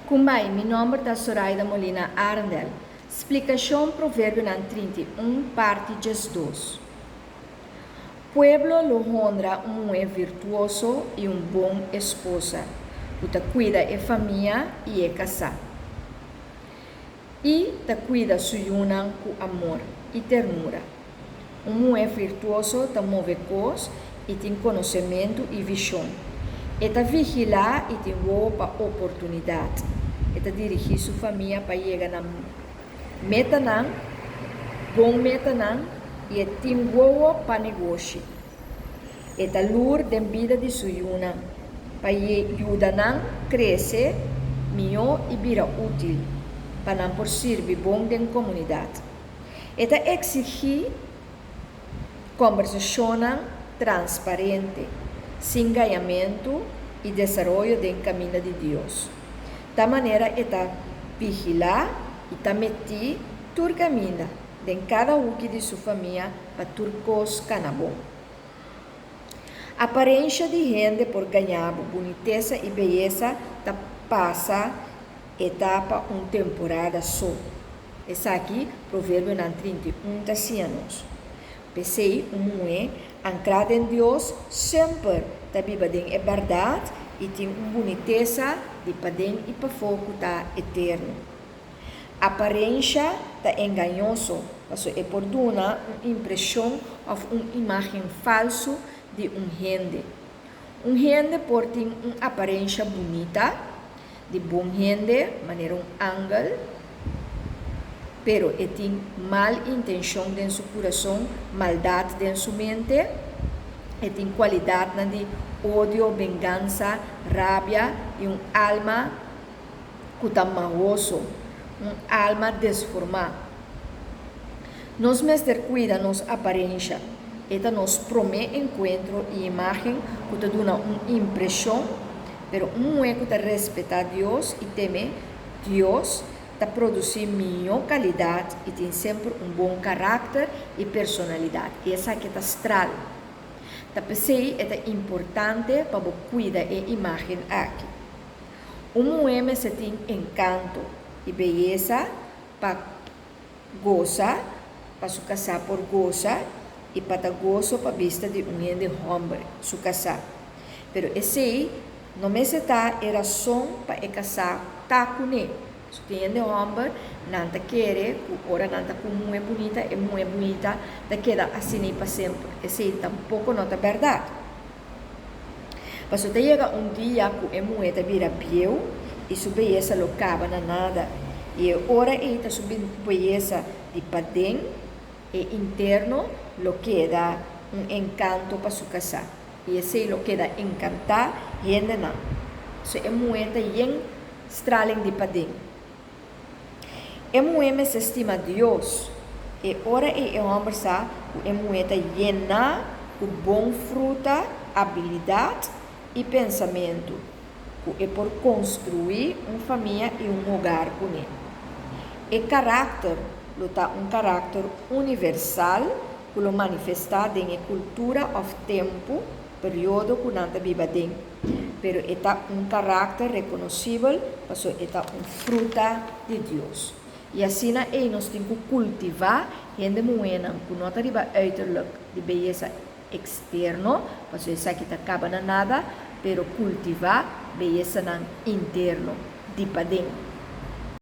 Kumbai, meu nome é Zoraida Molina Arndel. Explicação Provérbio 31, parte 2. Pueblo lo honra mulher virtuoso e bom esposa, que cuida a família e é casar. E te cuida suyuna com amor e ternura. Mulher virtuoso te move coisas e tem conhecimento e visão. E te vigila e tem boa oportunidade. E te dirigir sua família para chegar na meta não, bom meta não, e tem boa para negócio. E te lur de vida de suyuna para ajudar a crescer melhor e vira útil para não por servir bom da comunidade. E te exigir conversação transparente, sem ganhamento e desenvolvimento do caminho de Deus. Da maneira é vigilar e meter tur caminho de cada de sua família para tur cos canabom. Aparência de gente por ganhar boniteza e beleza passa etapa temporada só. Essa aqui, Provérbio 31 anos. Pensei, mulher ancrada em Deus sempre viva em verdade e tem boniteza de padem e para fogo eterno. Aparência enganoso, mas é por dar uma impressão ou uma imagem falsa de gente. Gente por ter uma aparência bonita, de bom gente, maneira ângulo, pero tem mal intenção em seu coração, maldade em sua mente, e tem qualidade de ódio, vingança, rabia e alma que está magoso, alma desformada. Nós mestres cuida nossa aparência, e nos promete encontro e imagem que te dá uma impressão, pero é que te respeita Deus e teme Deus, te produz melhor qualidade e tem sempre bom caráter e personalidade. E essa que te estrala. Te pensei é importante para cuidar da imagem aqui. Mulher se tem encanto e beleza para gozar, para se casar por gozar, e para gozo para vista de de homem, su casar. Pero esse não me está a razão para casar com ele. Se tem de homem, não te quer, ora não te com mulher bonita, te queda assim para sempre. Esse tampouco não é verdade. Mas se chega dia que a mulher te vira pieu, e sua beleza não acaba na nada. E ora ela sua beleza de padem e interno, lo queda encanto para su casa. E esse lo queda encantar gente não. So é muita yen stralen de padem. É muita se estima Deus. E ora é homem sa é muita llena com bom fruta, habilidade e pensamento. É por construir uma família e hogar com ele. E caráter, luta caráter universal que lo manifesta em cultura of tempo, período que não vive dentro. Pero é caráter reconhecível, porque é fruta de Deus. E assim nós temos que cultivar gente buena, que não arriba uiterlijk de beleza externo, porque isso aqui acaba na nada, pero cultivar beleza interno, de para dentro.